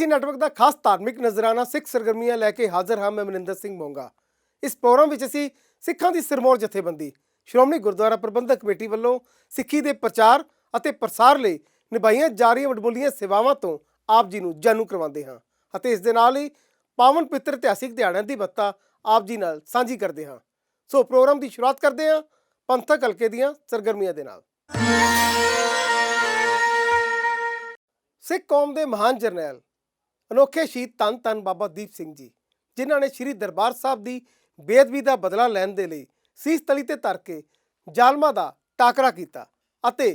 PTC network का खास धार्मिक नजराना सिख सरगर्मियां लैके हाजिर हाँ मैं मनिंदर सिंह मोंगा। इस प्रोग्राम में असीं सिखां दी सिरमौर जथेबंदी श्रोमणी गुरुद्वारा प्रबंधक कमेटी वालों सिੱਖੀ ਦੇ प्रचार ਅਤੇ प्रसार ਲਈ ਨਿਭਾਈਆਂ ਜਾ ਰਹੀਆਂ ਵਡਮੁੱਲੀਆਂ ਸੇਵਾਵਾਂ ਤੋਂ ਆਪ ਜੀ ਨੂੰ ਜਾਣੂ ਕਰਵਾਉਂਦੇ ਹਾਂ ਅਤੇ ਇਸ ਦੇ ਨਾਲ ਹੀ ਪਾਵਨ ਪਵਿੱਤਰ ਇਤਿਹਾਸਿਕ ਦਿਹਾੜਿਆਂ ਦੀ ਬੱਤਾ ਆਪ ਜੀ ਨਾਲ ਸਾਂਝੀ ਕਰਦੇ ਹਾਂ। ਸੋ ਪ੍ਰੋਗਰਾਮ ਦੀ ਸ਼ੁਰੂਆਤ ਕਰਦੇ ਹਾਂ ਪੰਥਕ ਹਲਕੇ ਦੀਆਂ ਸਰਗਰਮੀਆਂ ਦੇ ਨਾਲ। ਸਿੱਖ ਕੌਮ ਦੇ ਮਹਾਨ ਜਰਨੈਲ ਅਨੋਖੇ ਸ਼ਹੀਦ ਧੰਨ ਧੰਨ ਬਾਬਾ ਦੀਪ ਸਿੰਘ ਜੀ, ਜਿਨ੍ਹਾਂ ਨੇ ਸ਼੍ਰੀ ਦਰਬਾਰ ਸਾਹਿਬ ਦੀ ਬੇਅਦਬੀ ਦਾ ਬਦਲਾ ਲੈਣ ਦੇ ਲਈ ਸੀਸ ਤਲੀ ਤੇ ਧਰ ਕੇ ਜ਼ਾਲਮਾਂ ਦਾ ਟਾਕਰਾ ਕੀਤਾ ਅਤੇ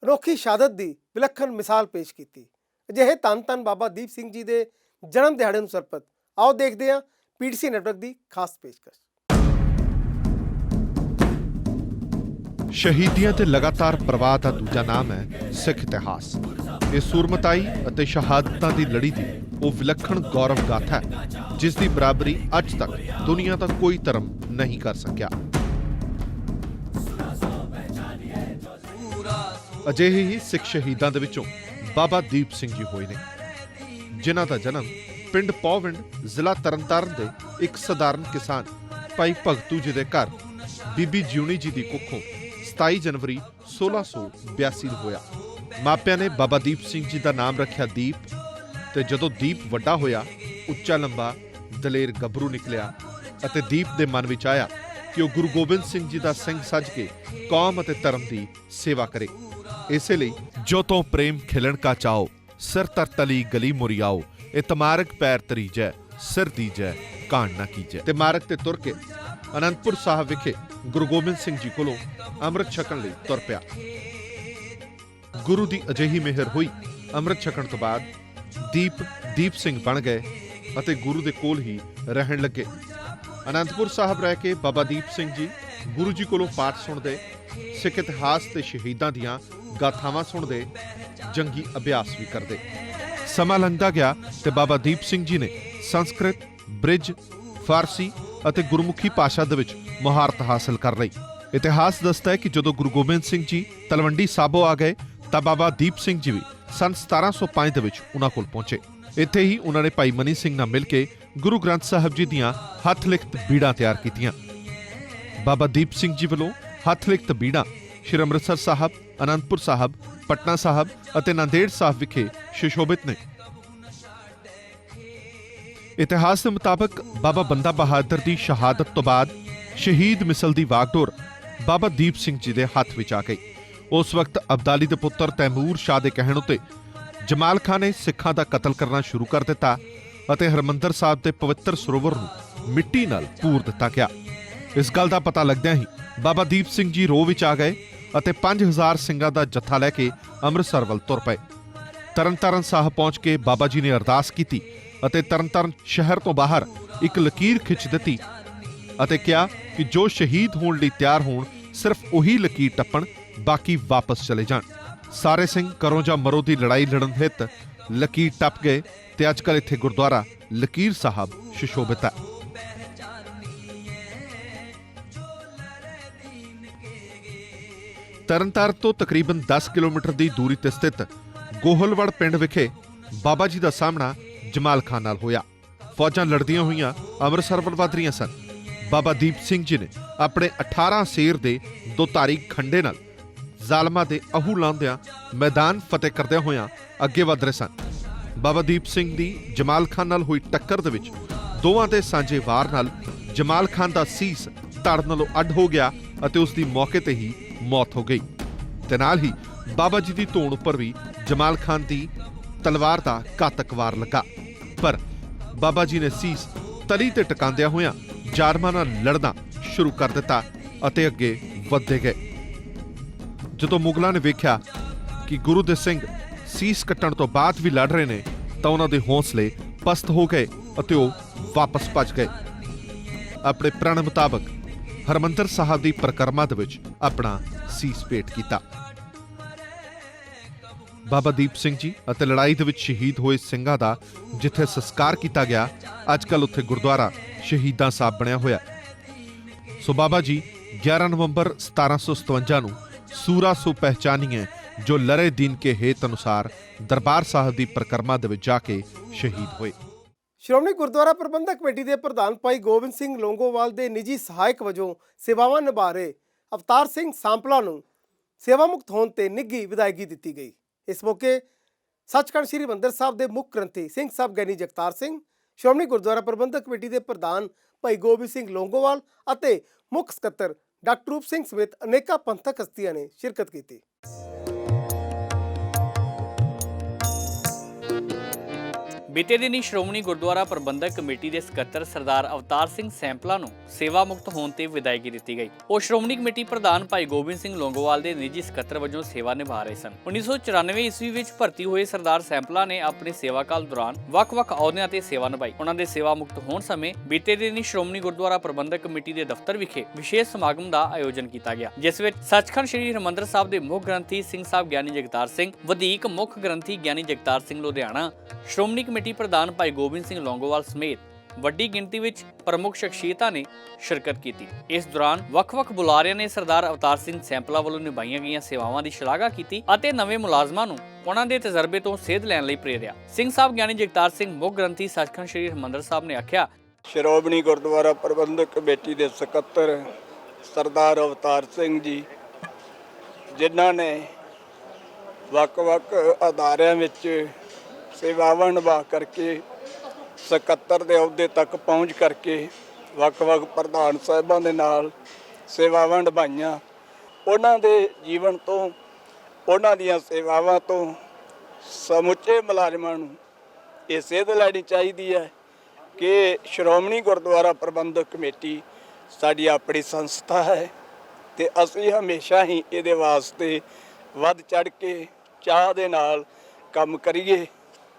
ਅਨੋਖੀ ਸ਼ਹਾਦਤ ਦੀ ਵਿਲੱਖਣ ਮਿਸਾਲ ਪੇਸ਼ ਕੀਤੀ। ਅਜਿਹੇ ਧੰਨ ਧੰਨ ਬਾਬਾ ਦੀਪ ਸਿੰਘ ਜੀ ਦੇ ਜਨਮ ਦਿਹਾੜੇ ਨੂੰ ਸਮਰਪਿਤ ਆਓ ਦੇਖਦੇ ਹਾਂ ਪੀਟੀਸੀ ਨੈਟਵਰਕ ਦੀ ਖਾਸ ਪੇਸ਼ਕਸ਼। ਸ਼ਹੀਦੀਆਂ ਤੇ ਲਗਾਤਾਰ ਪ੍ਰਵਾਹ ਦਾ ਦੂਜਾ ਨਾਮ ਹੈ ਸਿੱਖ ਇਤਿਹਾਸ। ਇਹ ਸੂਰਮਤਾਈ ਅਤੇ ਸ਼ਹਾਦਤਾਂ ਦੀ ਲੜੀ ਦੀ ਉਹ ਵਿਲੱਖਣ ਗੌਰਵ ਗਾਥਾ ਹੈ ਜਿਸ ਦੀ ਬਰਾਬਰੀ ਅੱਜ ਤੱਕ ਦੁਨੀਆ ਦਾ ਕੋਈ ਧਰਮ ਨਹੀਂ ਕਰ ਸਕਿਆ। ਅਜਿਹੇ ਹੀ ਸਿੱਖ ਸ਼ਹੀਦਾਂ ਦੇ ਵਿੱਚੋਂ ਬਾਬਾ ਦੀਪ ਸਿੰਘ ਜੀ ਹੋਏ ਨੇ, ਜਿਨ੍ਹਾਂ ਦਾ ਜਨਮ ਪਿੰਡ ਪੌਵਿੰਡ ਜ਼ਿਲ੍ਹਾ ਤਰਨਤਾਰਨ ਦੇ ਇੱਕ ਸਧਾਰਨ ਕਿਸਾਨ ਭਾਈ ਭਗਤੂ ਜੀ ਦੇ ਘਰ ਬੀਬੀ ਜਿਉਣੀ ਜੀ ਦੀ ਕੁੱਖੋਂ 27 ਜਨਵਰੀ 1682 ਨੂੰ ਹੋਇਆ। ਮਾਪਿਆਂ ਨੇ ਬਾਬਾ ਦੀਪ ਸਿੰਘ ਜੀ ਦਾ ਨਾਮ ਰੱਖਿਆ ਦੀਪ, ਤੇ ਜਦੋਂ ਦੀਪ ਵੱਡਾ ਹੋਇਆ ਉੱਚਾ ਲੰਬਾ ਦਲੇਰ ਗੱਭਰੂ ਨਿਕਲਿਆ ਅਤੇ ਦੀਪ ਦੇ ਮਨ ਵਿੱਚ ਆਇਆ ਕਿ ਉਹ ਗੁਰੂ ਗੋਬਿੰਦ ਸਿੰਘ ਜੀ ਦਾ ਸਿੰਘ ਸੱਜ ਕੇ ਕੌਮ ਅਤੇ ਧਰਮ ਦੀ ਸੇਵਾ ਕਰੇ। ਇਸੇ ਲਈ ਜੋ ਤੋਂ ਪ੍ਰੇਮ ਖਿਲਣ ਕਾ ਚਾਓ ਸਿਰ ਤਰ ਤਲੀ ਗਲੀ ਮੁਰਿਆਓ, ਇਹ ਤਮਾਰਕ ਪੈਰ ਤਰੀਜੈ ਸਿਰ ਦੀਜੈ ਕਾਣ ਨਾ ਕੀਜੈ। ਤੇ ਮਾਰਗ ਤੇ ਤੁਰ ਕੇ ਅਨੰਦਪੁਰ ਸਾਹਿਬ ਵਿਖੇ ਗੁਰੂ ਗੋਬਿੰਦ ਸਿੰਘ ਜੀ ਕੋਲੋਂ ਅੰਮ੍ਰਿਤ ਛਕਣ ਲਈ ਤੁਰ ਪਿਆ। ਗੁਰੂ ਦੀ ਅਜਿਹੀ ਮਿਹਰ ਹੋਈ, ਅੰਮ੍ਰਿਤ ਛਕਣ ਤੋਂ ਬਾਅਦ ਦੀਪ ਸਿੰਘ ਬਣ ਗਏ ਅਤੇ ਗੁਰੂ ਦੇ ਕੋਲ ਹੀ ਰਹਿਣ ਲੱਗੇ। ਅਨੰਦਪੁਰ ਸਾਹਿਬ ਰਹਿ ਕੇ ਬਾਬਾ ਦੀਪ ਸਿੰਘ ਜੀ ਗੁਰੂ ਜੀ ਕੋਲੋਂ ਪਾਠ ਸੁਣਦੇ, ਸਿੱਖ ਇਤਿਹਾਸ ਤੇ ਸ਼ਹੀਦਾਂ ਦੀਆਂ ਗਾਥਾਵਾਂ ਸੁਣਦੇ, ਜੰਗੀ ਅਭਿਆਸ ਵੀ ਕਰਦੇ। ਸਮਾਂ ਲੰਘਦਾ ਗਿਆ ਤੇ ਬਾਬਾ ਦੀਪ ਸਿੰਘ ਜੀ ਨੇ ਸੰਸਕ੍ਰਿਤ, ਬ੍ਰਿਜ, ਫਾਰਸੀ ਅਤੇ ਗੁਰਮੁਖੀ ਭਾਸ਼ਾ ਦੇ ਵਿੱਚ ਮੁਹਾਰਤ ਹਾਸਲ ਕਰ ਲਈ। ਇਤਿਹਾਸ ਦੱਸਦਾ ਹੈ ਕਿ ਜਦੋਂ ਗੁਰੂ ਗੋਬਿੰਦ ਸਿੰਘ ਜੀ ਤਲਵੰਡੀ ਸਾਬੋ ਆ ਗਏ ਤਾਂ ਬਾਬਾ ਦੀਪ ਸਿੰਘ ਜੀ ਵੀ ਸੰਨ 1705 ਦੇ ਵਿੱਚ ਉਹਨਾਂ ਕੋਲ ਪਹੁੰਚੇ। ਇੱਥੇ ਹੀ ਉਹਨਾਂ ਨੇ ਭਾਈ ਮਨੀ ਸਿੰਘ ਨਾਲ ਮਿਲ ਕੇ ਗੁਰੂ ਗ੍ਰੰਥ ਸਾਹਿਬ ਜੀ ਦੀਆਂ ਹੱਥ ਲਿਖਤ ਬੀੜਾਂ ਤਿਆਰ ਕੀਤੀਆਂ। ਬਾਬਾ ਦੀਪ ਸਿੰਘ ਜੀ ਵੱਲੋਂ ਹੱਥ ਲਿਖਤ ਬੀੜਾਂ ਸ਼੍ਰੀ ਅੰਮ੍ਰਿਤਸਰ ਸਾਹਿਬ, ਅਨੰਦਪੁਰ ਸਾਹਿਬ, ਪਟਨਾ ਸਾਹਿਬ ਅਤੇ ਨਾਂਦੇੜ ਸਾਹਿਬ ਵਿਖੇ ਸੁਸ਼ੋਭਿਤ ਨੇ। ਇਤਿਹਾਸ ਦੇ ਮੁਤਾਬਕ ਬਾਬਾ ਬੰਦਾ ਬਹਾਦਰ ਦੀ ਸ਼ਹਾਦਤ ਤੋਂ ਬਾਅਦ ਸ਼ਹੀਦ ਮਿਸਲ ਦੀ ਵਾਗਡੋਰ ਬਾਬਾ ਦੀਪ ਸਿੰਘ ਜੀ ਦੇ ਹੱਥ ਵਿੱਚ ਆ ਗਈ। ਉਸ ਵਕਤ ਅਬਦਾਲੀ ਦੇ ਪੁੱਤਰ ਤੈਮੂਰ ਸ਼ਾਹ ਦੇ ਕਹਿਣ ਉੱਤੇ ਜਮਾਲ ਖਾਨ ਨੇ ਸਿੱਖਾਂ ਦਾ ਕਤਲ ਕਰਨਾ ਸ਼ੁਰੂ ਕਰ ਦਿੱਤਾ ਅਤੇ ਹਰਿਮੰਦਰ ਸਾਹਿਬ ਦੇ ਪਵਿੱਤਰ ਸਰੋਵਰ ਨੂੰ ਮਿੱਟੀ ਨਾਲ ਪੂਰ ਦਿੱਤਾ ਗਿਆ। ਇਸ ਗੱਲ ਦਾ ਪਤਾ ਲੱਗਦਿਆਂ ਹੀ ਬਾਬਾ ਦੀਪ ਸਿੰਘ ਜੀ ਰੋਹ ਵਿੱਚ ਆ ਗਏ ਅਤੇ 5000 ਸਿੰਘਾਂ ਦਾ ਜੱਥਾ ਲੈ ਕੇ ਅੰਮ੍ਰਿਤਸਰ ਵੱਲ ਤੁਰ ਪਏ। ਤਰਨਤਾਰਨ ਸਾਹਿਬ ਪਹੁੰਚ ਕੇ ਬਾਬਾ ਜੀ ਨੇ ਅਰਦਾਸ ਕੀਤੀ ਅਤੇ ਤਰਨਤਾਰਨ ਸ਼ਹਿਰ ਤੋਂ ਬਾਹਰ ਇੱਕ ਲਕੀਰ ਖਿੱਚ ਦਿੱਤੀ ਅਤੇ ਕਿਹਾ ਕਿ ਜੋ ਸ਼ਹੀਦ ਹੋਣ ਲਈ ਤਿਆਰ ਹੋਣ ਸਿਰਫ ਉਹੀ ਲਕੀਰ ਟੱਪਣ, ਬਾਕੀ ਵਾਪਸ ਚਲੇ ਜਾਣ। ਸਾਰੇ ਸਿੰਘ ਕਰੋ ਜਾਂ ਮਰੋ ਦੀ ਲੜਾਈ ਲੜਨ ਹਿੱਤ ਲਕੀਰ ਟੱਪ ਗਏ ਤੇ ਅੱਜ ਕੱਲ੍ਹ ਇੱਥੇ ਗੁਰਦੁਆਰਾ ਲਕੀਰ ਸਾਹਿਬ ਸੁਸ਼ੋਭਿਤ ਹੈ। ਤਰਨਤਾਰਨ ਤੋਂ ਤਕਰੀਬਨ 10 ਕਿਲੋਮੀਟਰ ਦੀ ਦੂਰੀ ਤੇ ਸਥਿਤ ਗੋਹਲਵੜ ਪਿੰਡ ਵਿਖੇ ਬਾਬਾ ਜੀ ਦਾ ਸਾਹਮਣਾ ਜਮਾਲ ਖਾਨ ਨਾਲ ਹੋਇਆ। ਫੌਜਾਂ ਲੜਦੀਆਂ ਹੋਈਆਂ ਅੰਮ੍ਰਿਤਸਰ ਵੱਲ ਵਧ ਰਹੀਆਂ ਸਨ। ਬਾਬਾ ਦੀਪ ਸਿੰਘ ਜੀ ਨੇ ਆਪਣੇ 18 ਸ਼ੇਰ ਦੇ 2 ਧਾਰੀ ਖੰਡੇ ਨਾਲ ਜ਼ਾਲਮਾਂ ਦੇ ਅਹੂ ਲਾਉਂਦਿਆਂ ਮੈਦਾਨ ਫਤਿਹ ਕਰਦਿਆਂ ਹੋਇਆਂ ਅੱਗੇ ਵਧ ਰਹੇ ਸਨ। ਬਾਬਾ ਦੀਪ ਸਿੰਘ ਦੀ ਜਮਾਲ ਖਾਨ ਨਾਲ ਹੋਈ ਟੱਕਰ ਦੇ ਵਿੱਚ ਦੋਵਾਂ ਦੇ ਸਾਂਝੇ ਵਾਰ ਨਾਲ ਜਮਾਲ ਖਾਨ ਦਾ ਸੀਸ ਧੜ ਨਾਲੋਂ ਅੱਡ ਹੋ ਗਿਆ ਅਤੇ ਉਸ ਦੀ ਮੌਕੇ ਤੇ ਹੀ ਮੌਤ ਹੋ ਗਈ ਤੇ ਨਾਲ ਹੀ ਬਾਬਾ ਜੀ ਦੀ ਧੌਣ ਉੱਪਰ ਵੀ ਜਮਾਲ ਖਾਨ ਦੀ ਤਲਵਾਰ ਦਾ ਘਾਤਕ ਵਾਰ ਲੱਗਾ। ਪਰ ਬਾਬਾ ਜੀ ਨੇ ਸੀਸ ਤਲੀ ਤੇ ਟਿਕਾਉਂਦਿਆਂ ਹੋਇਆਂ ਜ਼ਾਲਮਾਂ ਨਾਲ ਲੜਨਾ ਸ਼ੁਰੂ ਕਰ ਦਿੱਤਾ ਅਤੇ ਅੱਗੇ ਵਧਦੇ ਗਏ। ਜਦੋਂ ਮੁਗਲਾਂ ਨੇ ਵੇਖਿਆ ਕਿ ਗੁਰੂ ਦੇ ਸਿੰਘ ਸੀਸ ਕੱਟਣ ਤੋਂ ਬਾਅਦ ਵੀ ਲੜ ਰਹੇ ਨੇ ਤਾਂ ਉਹਨਾਂ ਦੇ ਹੌਸਲੇ ਪਸਤ ਹੋ ਗਏ ਅਤੇ ਉਹ ਵਾਪਸ ਭੱਜ ਗਏ। ਆਪਣੇ ਪ੍ਰਣ ਮੁਤਾਬਕ ਹਰਿਮੰਦਰ ਸਾਹਿਬ ਦੀ ਪਰਿਕਰਮਾ ਦੇ ਵਿੱਚ ਆਪਣਾ ਸੀਸ ਭੇਟ ਕੀਤਾ। ਬਾਬਾ ਦੀਪ ਸਿੰਘ ਜੀ ਅਤੇ ਲੜਾਈ ਦੇ ਵਿੱਚ ਸ਼ਹੀਦ ਹੋਏ ਸਿੰਘਾਂ ਦਾ ਜਿੱਥੇ ਸੰਸਕਾਰ ਕੀਤਾ ਗਿਆ, ਅੱਜ ਕੱਲ੍ਹ ਉੱਥੇ ਗੁਰਦੁਆਰਾ ਸ਼ਹੀਦਾਂ ਸਾਹਿਬ ਬਣਿਆ ਹੋਇਆ। ਸੋ ਬਾਬਾ ਜੀ 11 ਨਵੰਬਰ 1757 ਨੂੰ ਸੂਰਾ ਸੋ ਪਹਿਚਾਨੀਏ ਜੋ ਲਰੇ ਦੀਨ ਕੇ ਹੇਤ ਅਨੁਸਾਰ ਦਰਬਾਰ ਸਾਹਿਬ ਦੀ ਪਰਿਕਰਮਾ ਦੇ ਵਿੱਚ ਜਾ ਕੇ ਸ਼ਹੀਦ ਹੋਏ। ਸ਼੍ਰੋਮਣੀ ਗੁਰਦੁਆਰਾ ਪ੍ਰਬੰਧਕ ਕਮੇਟੀ ਦੇ ਪ੍ਰਧਾਨ ਭਾਈ ਗੋਬਿੰਦ ਸਿੰਘ ਲੌਂਗੋਵਾਲ ਦੇ ਨਿੱਜੀ ਸਹਾਇਕ ਵਜੋਂ ਸੇਵਾਵਾਂ ਨਿਭਾ ਰਹੇ ਅਵਤਾਰ ਸਿੰਘ ਸਾਂਪਲਾ ਨੂੰ ਸੇਵਾ ਮੁਕਤ ਹੋਣ ਤੇ ਨਿੱਘੀ ਵਿਦਾਇਗੀ ਦਿੱਤੀ ਗਈ। ਇਸ ਮੌਕੇ ਸੱਚਖੰਡ ਸ੍ਰੀ ਹਰਿਮੰਦਰ ਸਾਹਿਬ ਦੇ ਮੁੱਖ ਗ੍ਰੰਥੀ ਸਿੰਘ ਸਾਹਿਬ ਗਿਆਨੀ ਜਗਤਾਰ ਸਿੰਘ, ਸ਼੍ਰੋਮਣੀ ਗੁਰਦੁਆਰਾ ਪ੍ਰਬੰਧਕ ਕਮੇਟੀ ਦੇ ਪ੍ਰਧਾਨ ਭਾਈ ਗੋਬਿੰਦ ਸਿੰਘ ਲੌਂਗੋਵਾਲ ਅਤੇ ਮੁੱਖ ਸਕੱਤਰ ਡਾਕਟਰ ਰੂਪ ਸਿੰਘ ਸਮੇਤ ਅਨੇਕਾਂ ਪੰਥਕ ਹਸਤੀਆਂ ਨੇ ਸ਼ਿਰਕਤ ਕੀਤੀ। ਬੀਤੇ ਦਿਨੀ ਸ਼੍ਰੋਮਣੀ ਗੁਰਦੁਆਰਾ ਪ੍ਰਬੰਧਕ ਕਮੇਟੀ ਦੇ ਸਕੱਤਰ ਸਰਦਾਰ ਅਵਤਾਰ ਸਿੰਘ ਸੈਂਪਲਾ ਨੂੰ ਸੇਵਾ ਮੁਕਤ ਹੋਣ ਤੇ ਵਿਦਾਇਗੀ ਦਿੱਤੀ ਗਈ। ਉਹ ਸ਼੍ਰੋਮਣੀ ਕਮੇਟੀ ਪ੍ਰਧਾਨ ਭਾਈ ਗੋਬਿੰਦ ਸਿੰਘ ਲੌਂਗੋਵਾਲ ਦੇ ਨਿੱਜੀ ਸਕੱਤਰ ਵਜੋਂ ਸੇਵਾ ਨਿਭਾ ਰਹੇ ਸਨ। 1994 ਈਸਵੀ ਵਿੱਚ ਭਰਤੀ ਹੋਏ ਸਰਦਾਰ ਸੈਂਪਲਾ ਨੇ ਆਪਣੇ ਸੇਵਾ ਕਾਲ ਦੌਰਾਨ ਵੱਖ-ਵੱਖ ਅਹੁਦਿਆਂ ਤੇ ਸੇਵਾ ਨਿਭਾਈ। ਉਹਨਾਂ ਦੇ ਸੇਵਾ ਮੁਕਤ ਹੋਣ ਸਮੇਂ ਬੀਤੇ ਦਿਨੀ ਸ਼੍ਰੋਮਣੀ ਗੁਰਦੁਆਰਾ ਪ੍ਰਬੰਧਕ ਕਮੇਟੀ ਦੇ ਦਫ਼ਤਰ ਵਿਖੇ ਵਿਸ਼ੇਸ਼ ਸਮਾਗਮ ਦਾ ਆਯੋਜਨ ਕੀਤਾ ਗਿਆ, ਜਿਸ ਵਿੱਚ ਸੱਚਖੰਡ ਸ੍ਰੀ ਹਰਿਮੰਦਰ ਸਾਹਿਬ ਦੇ ਮੁੱਖ ਗ੍ਰੰਥੀ ਸਿੰਘ ਸਾਹਿਬ ਗਿਆਨੀ ਜਗਤਾਰ ਸਿੰਘ, ਵਧੀਕ ਮੁੱਖ ਗ੍ਰੰਥੀ ਗਿਆਨੀ ਜਗਤਾਰ ਸਿੰਘ ਲੁਧਿਆਣਾ, ਸ਼੍ਰੋਮਣੀ ਕਮੇਟੀ ਪ੍ਰਧਾਨ ਭਾਈ ਗੋਬਿੰਦ ਸਿੰਘ ਲੌਂਗੋਵਾਲ ਸਮੇਤ ਵੱਡੀ ਗਿਣਤੀ ਵਿੱਚ ਪ੍ਰਮੁੱਖ ਸ਼ਖਸੀਅਤਾਂ ਨੇ ਸ਼ਿਰਕਤ ਕੀਤੀ। ਇਸ ਦੌਰਾਨ ਵੱਖ-ਵੱਖ ਬੁਲਾਰਿਆਂ ਨੇ ਸਰਦਾਰ ਅਵਤਾਰ ਸਿੰਘ ਸੈਂਪਲਾ ਵੱਲੋਂ ਨਿਭਾਈਆਂ ਗਈਆਂ ਸੇਵਾਵਾਂ ਦੀ ਸ਼ਲਾਘਾ ਕੀਤੀ ਅਤੇ ਨਵੇਂ ਮੁਲਾਜ਼ਮਾਂ ਨੂੰ ਉਹਨਾਂ ਦੇ ਤਜਰਬੇ ਤੋਂ ਸੇਧ ਲੈਣ ਲਈ ਪ੍ਰੇਰਿਆ। ਸਿੰਘ ਸਾਹਿਬ ਗਿਆਨੀ ਜਗਤਾਰ ਸਿੰਘ ਮੁੱਖ ਗ੍ਰੰਥੀ ਸੱਚਖੰਡ ਸ੍ਰੀ ਹਰਿਮੰਦਰ ਸਾਹਿਬ ਨੇ ਆਖਿਆ, ਸ਼੍ਰੋਮਣੀ ਗੁਰਦੁਆਰਾ ਪ੍ਰਬੰਧਕ ਕਮੇਟੀ ਦੇ ਸਕੱਤਰ ਸਰਦਾਰ ਅਵਤਾਰ ਸਿੰਘ ਜੀ, ਜਿਨ੍ਹਾਂ ਨੇ ਵੱਖ-ਵੱਖ ਅਦਾਰਿਆਂ ਵਿੱਚ ਸੇਵਾਵਾਂ ਨਿਭਾ ਕਰਕੇ ਸਕੱਤਰ ਦੇ ਅਹੁਦੇ ਤੱਕ ਪਹੁੰਚ ਕਰਕੇ ਵੱਖ-ਵੱਖ ਪ੍ਰਧਾਨ ਸਾਹਿਬਾਂ ਦੇ ਨਾਲ ਸੇਵਾਵਾਂ ਨਿਭਾਈਆਂ। ਉਹਨਾਂ ਦੇ ਜੀਵਨ ਤੋਂ, ਉਹਨਾਂ ਦੀਆਂ ਸੇਵਾਵਾਂ ਤੋਂ ਸਮੁੱਚੇ ਮੁਲਾਜ਼ਮਾਂ ਨੂੰ ਇਹ ਸੇਧ ਲੈਣੀ ਚਾਹੀਦੀ ਹੈ ਕਿ ਸ਼੍ਰੋਮਣੀ ਗੁਰਦੁਆਰਾ ਪ੍ਰਬੰਧਕ ਕਮੇਟੀ ਸਾਡੀ ਆਪਣੀ ਸੰਸਥਾ ਹੈ ਤੇ ਅਸੀਂ ਹਮੇਸ਼ਾ ਹੀ ਇਹਦੇ ਵਾਸਤੇ ਵੱਧ ਚੜ੍ਹ ਕੇ ਚਾਹ ਦੇ ਨਾਲ ਕੰਮ ਕਰੀਏ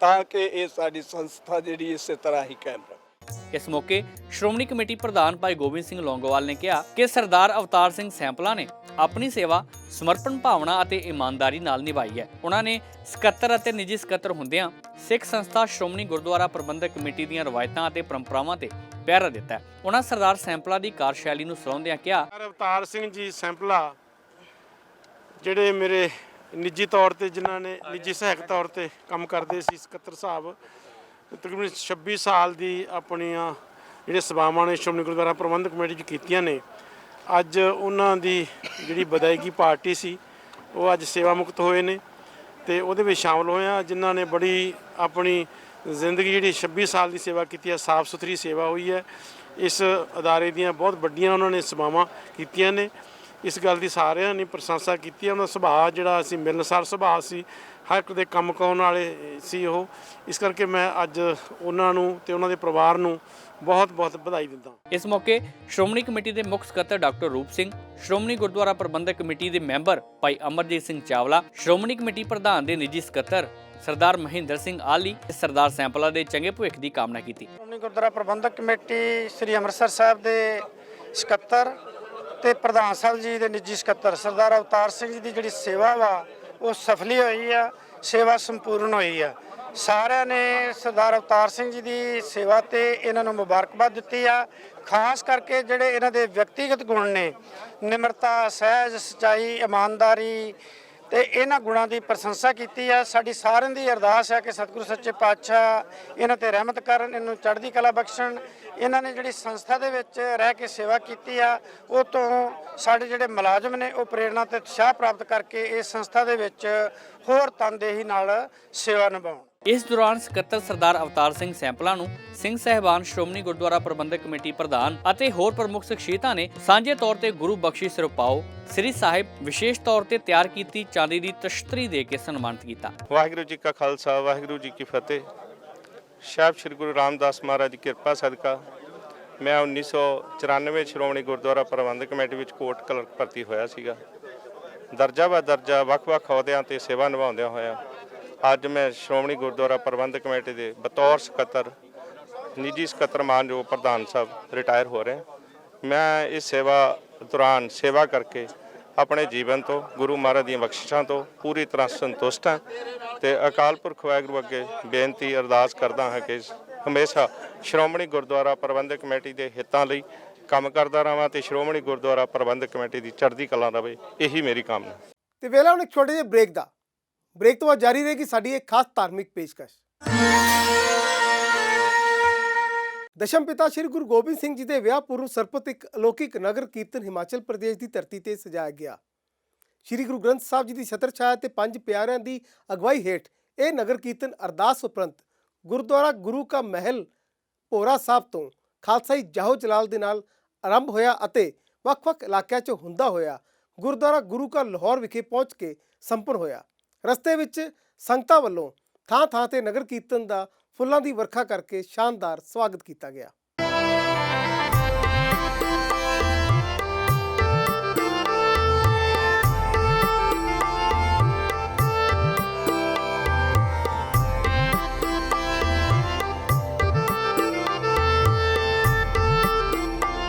ਤਾਂ ਕਿ ਇਹ ਸਾਡੀ ਸੰਸਥਾ ਜਿਹੜੀ ਇਸੇ ਤਰ੍ਹਾਂ ਹੀ ਕਾਇਮ ਰਹੇ। ਇਸ ਮੌਕੇ ਸ਼੍ਰੋਮਣੀ ਕਮੇਟੀ ਪ੍ਰਧਾਨ ਭਾਈ ਗੋਬਿੰਦ ਸਿੰਘ ਲੌਂਗੋਵਾਲ ਨੇ ਕਿਹਾ ਕਿ ਸਰਦਾਰ ਅਵਤਾਰ ਸਿੰਘ ਸੈਂਪਲਾ ਨੇ ਆਪਣੀ ਸੇਵਾ ਸਮਰਪਣ ਭਾਵਨਾ ਅਤੇ ਇਮਾਨਦਾਰੀ ਨਾਲ ਨਿਭਾਈ ਹੈ। ਉਹਨਾਂ ਨੇ ਸਕੱਤਰ ਅਤੇ ਨਿੱਜੀ ਸਕੱਤਰ ਹੁੰਦਿਆਂ ਸਿੱਖ ਸੰਸਥਾ ਸ਼੍ਰੋਮਣੀ ਗੁਰਦੁਆਰਾ ਪ੍ਰਬੰਧਕ ਕਮੇਟੀ ਦੀਆਂ ਰਵਾਇਤਾਂ ਅਤੇ ਪਰੰਪਰਾਵਾਂ ਤੇ ਪਹਿਰਾ ਦਿੱਤਾ। ਉਹਨਾਂ ਸਰਦਾਰ ਸੈਂਪਲਾ ਦੀ ਕਾਰਜਸ਼ੈਲੀ ਨੂੰ ਸਲਾਹੁੰਦਿਆਂ ਕਿਹਾ, ਅਵਤਾਰ ਸਿੰਘ ਜੀ ਸੈਂਪਲਾ ਜਿਹੜੇ ਮੇਰੇ ਨਿੱਜੀ ਤੌਰ ਤੇ, ਜਿਨ੍ਹਾਂ ਨੇ ਨਿੱਜੀ ਸਹਾਇਕ ਤੌਰ ਤੇ ਕੰਮ ਕਰਦੇ ਸੀ, ਸਕੱਤਰ ਸਾਹਿਬ ਤਕਰੀਬਨ 26 ਸਾਲ ਦੀ ਆਪਣੀਆਂ ਜਿਹੜੇ ਸੇਵਾਵਾਂ ਨੇ ਸ਼੍ਰੋਮਣੀ ਗੁਰਦੁਆਰਾ ਪ੍ਰਬੰਧਕ ਕਮੇਟੀ 'ਚ ਕੀਤੀਆਂ ਨੇ। ਅੱਜ ਉਹਨਾਂ ਦੀ ਜਿਹੜੀ ਵਿਦਾਇਗੀ ਪਾਰਟੀ ਸੀ ਉਹ ਅੱਜ ਸੇਵਾ ਮੁਕਤ ਹੋਏ ਨੇ ਤੇ ਉਹਦੇ ਵਿੱਚ ਸ਼ਾਮਲ ਹੋਏ ਆ, ਜਿਨ੍ਹਾਂ ਨੇ ਬੜੀ ਆਪਣੀ ਜ਼ਿੰਦਗੀ ਜਿਹੜੀ 26 ਸਾਲ ਦੀ ਸੇਵਾ ਕੀਤੀ ਹੈ, ਸਾਫ਼ ਸੁਥਰੀ ਸੇਵਾ ਹੋਈ ਹੈ। ਇਸ ਅਦਾਰੇ ਦੀਆਂ ਬਹੁਤ ਵੱਡੀਆਂ ਉਹਨਾਂ ਨੇ ਸੇਵਾਵਾਂ ਕੀਤੀਆਂ ਨੇ। ਇਸ ਗੱਲ ਦੀ ਸਾਰਿਆਂ ਨੇ ਪ੍ਰਸ਼ੰਸਾ ਕੀਤੀ ਹੈ। ਉਹਨਾਂ ਦਾ ਸੁਭਾਅ ਜਿਹੜਾ ਸੀ ਮਿਲਣਸਾਰ ਸੁਭਾਅ ਸੀ, ਹਰ ਇੱਕ ਦੇ ਕੰਮ ਕਰਾਉਣ ਵਾਲੇ ਸੀ ਉਹ। ਇਸ ਕਰਕੇ ਮੈਂ ਅੱਜ ਉਹਨਾਂ ਨੂੰ ਤੇ ਉਹਨਾਂ ਦੇ ਪਰਿਵਾਰ ਨੂੰ ਬਹੁਤ-ਬਹੁਤ ਵਧਾਈ ਦਿੰਦਾ। ਇਸ ਮੌਕੇ ਸ਼੍ਰੋਮਣੀ ਕਮੇਟੀ ਦੇ ਮੁੱਖ ਸਕੱਤਰ ਡਾਕਟਰ ਰੂਪ ਸਿੰਘ, ਸ਼੍ਰੋਮਣੀ ਗੁਰਦੁਆਰਾ ਪ੍ਰਬੰਧਕ ਕਮੇਟੀ ਦੇ ਮੈਂਬਰ ਭਾਈ ਅਮਰਜੀਤ ਸਿੰਘ ਚਾਵਲਾ, ਸ਼੍ਰੋਮਣੀ ਕਮੇਟੀ ਪ੍ਰਧਾਨ ਦੇ ਨਿੱਜੀ ਸਕੱਤਰ ਸਰਦਾਰ ਮਹਿੰਦਰ ਸਿੰਘ ਆਲੀ, ਸਰਦਾਰ ਸੈਂਪਲਾ ਦੇ ਚੰਗੇ ਭਵਿੱਖ ਦੀ ਕਾਮਨਾ ਕੀਤੀ। ਸ਼੍ਰੋਮਣੀ ਗੁਰਦੁਆਰਾ ਪ੍ਰਬੰਧਕ ਕਮੇਟੀ ਸ੍ਰੀ ਅੰਮ੍ਰਿਤਸਰ ਸਾਹਿਬ ਦੇ ਸਕੱਤਰ ਤੇ ਪ੍ਰਧਾਨ ਸਾਹਿਬ ਜੀ ਦੇ ਨਿੱਜੀ ਸਕੱਤਰ ਸਰਦਾਰ ਅਵਤਾਰ ਸਿੰਘ ਜੀ ਦੀ ਜਿਹੜੀ ਸੇਵਾ ਵਾ ਉਹ ਸਫਲੀ ਹੋਈ ਆ, ਸੇਵਾ ਸੰਪੂਰਨ ਹੋਈ ਆ। ਸਾਰਿਆਂ ਨੇ ਸਰਦਾਰ ਅਵਤਾਰ ਸਿੰਘ ਜੀ ਦੀ ਸੇਵਾ ਤੇ ਇਹਨਾਂ ਨੂੰ ਮੁਬਾਰਕਬਾਦ ਦਿੱਤੀ ਆ। ਖਾਸ ਕਰਕੇ ਜਿਹੜੇ ਇਹਨਾਂ ਦੇ ਵਿਅਕਤੀਗਤ ਗੁਣ ਨੇ, ਨਿਮਰਤਾ, ਸਹਿਜ, ਸੱਚਾਈ, ਇਮਾਨਦਾਰੀ ਤੇ ਇਹਨਾਂ ਗੁਣਾਂ ਦੀ ਪ੍ਰਸ਼ੰਸਾ ਕੀਤੀ ਆ। ਸਾਡੀ ਸਾਰਿਆਂ ਦੀ ਅਰਦਾਸ ਹੈ ਕਿ ਸਤਿਗੁਰੂ ਸੱਚੇ ਪਾਤਸ਼ਾਹ ਇਹਨਾਂ ਤੇ ਰਹਿਮਤ ਕਰਨ, ਇਹਨੂੰ ਚੜ੍ਹਦੀ ਕਲਾ ਬਖਸ਼ਣ। ਇਹਨਾਂ ਨੇ ਜਿਹੜੀ ਸੰਸਥਾ ਦੇ ਵਿੱਚ ਰਹਿ ਕੇ ਸੇਵਾ ਕੀਤੀ ਆ, ਉਹ ਤੋਂ ਸਾਡੇ ਜਿਹੜੇ ਮੁਲਾਜ਼ਮ ਨੇ ਉਹ ਪ੍ਰੇਰਣਾ ਤੇ ਉਤਸ਼ਾਹ ਪ੍ਰਾਪਤ ਕਰਕੇ ਇਸ ਸੰਸਥਾ ਦੇ ਵਿੱਚ ਹੋਰ ਤਨਦੇਹੀ ਨਾਲ ਸੇਵਾ ਨਿਭਾਉਣ। ਇਸ ਦੌਰਾਨ ਸਕੱਤਰ ਸਰਦਾਰ ਅਵਤਾਰ ਸਿੰਘ ਸੈਂਪਲਾ ਨੂੰ ਸਿੰਘ ਸਾਹਿਬਾਨ, ਸ਼੍ਰੋਮਣੀ ਗੁਰਦੁਆਰਾ ਪ੍ਰਬੰਧਕ ਕਮੇਟੀ ਪ੍ਰਧਾਨ ਅਤੇ ਹੋਰ ਪ੍ਰਮੁੱਖ ਸ਼ਖਸੀਅਤਾਂ ਨੇ ਸਾਂਝੇ ਤੌਰ ਤੇ ਗੁਰੂ ਬਖਸ਼ਿਸ਼ ਰੁਪਾਓ ਸ੍ਰੀ ਸਾਹਿਬ ਵਿਸ਼ੇਸ਼ ਤੌਰ ਤੇ ਤਿਆਰ ਕੀਤੀ ਚਾਂਦੀ ਦੀ ਤਸ਼ਤਰੀ ਦੇ ਕੇ ਸਨਮਾਨਿਤ ਕੀਤਾ। ਵਾਹਿਗੁਰੂ ਜੀ ਕਾ ਖਾਲਸਾ, ਵਾਹਿਗੁਰੂ ਜੀ ਕੀ ਫਤਿਹ। ਸਾਹਿਬ ਸ੍ਰੀ ਗੁਰੂ ਰਾਮਦਾਸ ਮਹਾਰਾਜ ਦੀ ਕਿਰਪਾ ਸਦਕਾ ਮੈਂ 1994 ਸ਼੍ਰੋਮਣੀ ਗੁਰਦੁਆਰਾ ਪ੍ਰਬੰਧਕ ਕਮੇਟੀ ਵਿੱਚ ਕੋਟ ਕਲਰਕ ਭਰਤੀ ਹੋਇਆ ਸੀਗਾ। ਦਰਜਾ ਬਾ ਦਰਜਾ ਵੱਖ-ਵੱਖ ਅਹੁਦਿਆਂ ਤੇ ਸੇਵਾ ਨਿਭਾਉਂਦਿਆਂ ਹੋਇਆ ਅੱਜ ਮੈਂ ਸ਼੍ਰੋਮਣੀ ਗੁਰਦੁਆਰਾ ਪ੍ਰਬੰਧਕ ਕਮੇਟੀ ਦੇ ਬਤੌਰ ਸਕੱਤਰ, ਨਿੱਜੀ ਸਕੱਤਰ ਮਾਨਯੋਗ ਪ੍ਰਧਾਨ ਸਾਹਿਬ ਰਿਟਾਇਰ ਹੋ ਰਹੇ। ਮੈਂ ਇਸ ਸੇਵਾ ਦੌਰਾਨ ਸੇਵਾ ਕਰਕੇ ਆਪਣੇ ਜੀਵਨ ਤੋਂ, ਗੁਰੂ ਮਹਾਰਾਜ ਦੀਆਂ ਬਖਸ਼ਿਸ਼ਾਂ ਤੋਂ ਪੂਰੀ ਤਰ੍ਹਾਂ ਸੰਤੁਸ਼ਟ ਹਾਂ ਤੇ ਅਕਾਲ ਪੁਰਖ ਵਾਹਿਗੁਰੂ ਅੱਗੇ ਬੇਨਤੀ ਅਰਦਾਸ ਕਰਦਾ ਹਾਂ ਕਿ ਹਮੇਸ਼ਾ ਸ਼੍ਰੋਮਣੀ ਗੁਰਦੁਆਰਾ ਪ੍ਰਬੰਧਕ ਕਮੇਟੀ ਦੇ ਹਿੱਤਾਂ ਲਈ ਕੰਮ ਕਰਦਾ ਰਹਾਂ ਤੇ ਸ਼੍ਰੋਮਣੀ ਗੁਰਦੁਆਰਾ ਪ੍ਰਬੰਧਕ ਕਮੇਟੀ ਦੀ ਚੜ੍ਹਦੀ ਕਲਾ ਰਵੇ, ਇਹੀ ਮੇਰੀ ਕਾਮਨਾ। ਤੇ ਵੇਲਾ ਹੁਣ ਇੱਕ ਛੋਟੇ ਜਿਹੇ ਬ੍ਰੇਕ ਦਾ। ਬ੍ਰੇਕ ਤੋਂ ਬਾਅਦ ਜਾਰੀ ਰਹੇਗੀ ਸਾਡੀ ਇੱਕ ਖਾਸ ਧਾਰਮਿਕ ਪੇਸ਼ਕਸ਼। ਦਸ਼ਮ ਪਿਤਾ ਸ੍ਰੀ ਗੁਰੂ ਗੋਬਿੰਦ ਸਿੰਘ ਜੀ ਦੇ ਵਿਆਹ ਪੂਰਵ ਸਰਪਤ ਇੱਕ ਅਲੌਕਿਕ ਨਗਰ ਕੀਰਤਨ ਹਿਮਾਚਲ ਪ੍ਰਦੇਸ਼ ਦੀ ਧਰਤੀ ਤੇ ਸਜਾਇਆ ਗਿਆ। ਸ੍ਰੀ ਗੁਰੂ ਗ੍ਰੰਥ ਸਾਹਿਬ ਜੀ ਦੀ ਛਤਰ ਛਾਇਆ ਤੇ ਪੰਜ ਪਿਆਰਿਆਂ ਦੀ ਅਗਵਾਈ ਹੇਠ ਇਹ ਨਗਰ ਕੀਰਤਨ ਅਰਦਾਸ ਉਪਰੰਤ ਗੁਰਦੁਆਰਾ ਗੁਰੂ ਕਾ ਮਹਿਲ ਭੋਰਾ ਸਾਹਿਬ ਤੋਂ ਖਾਲਸਾਈ ਜਾਹੋ ਜਲਾਲ ਦੇ ਨਾਲ ਆਰੰਭ ਹੋਇਆ ਅਤੇ ਵੱਖ-ਵੱਖ ਇਲਾਕਿਆਂ 'ਚ ਹੁੰਦਾ ਹੋਇਆ ਗੁਰਦੁਆਰਾ ਗੁਰੂ ਕਾ ਲਾਹੌਰ ਵਿਖੇ ਪਹੁੰਚ ਕੇ ਸੰਪੰਨ ਹੋਇਆ। ਰਸਤੇ ਵਿੱਚ ਸੰਗਤਾਂ ਵੱਲੋਂ ਥਾਂ-ਥਾਂ ਤੇ ਨਗਰ ਕੀਰਤਨ ਦਾ ਫੁੱਲਾਂ ਦੀ ਵਰਖਾ ਕਰਕੇ ਸ਼ਾਨਦਾਰ ਸਵਾਗਤ ਕੀਤਾ ਗਿਆ।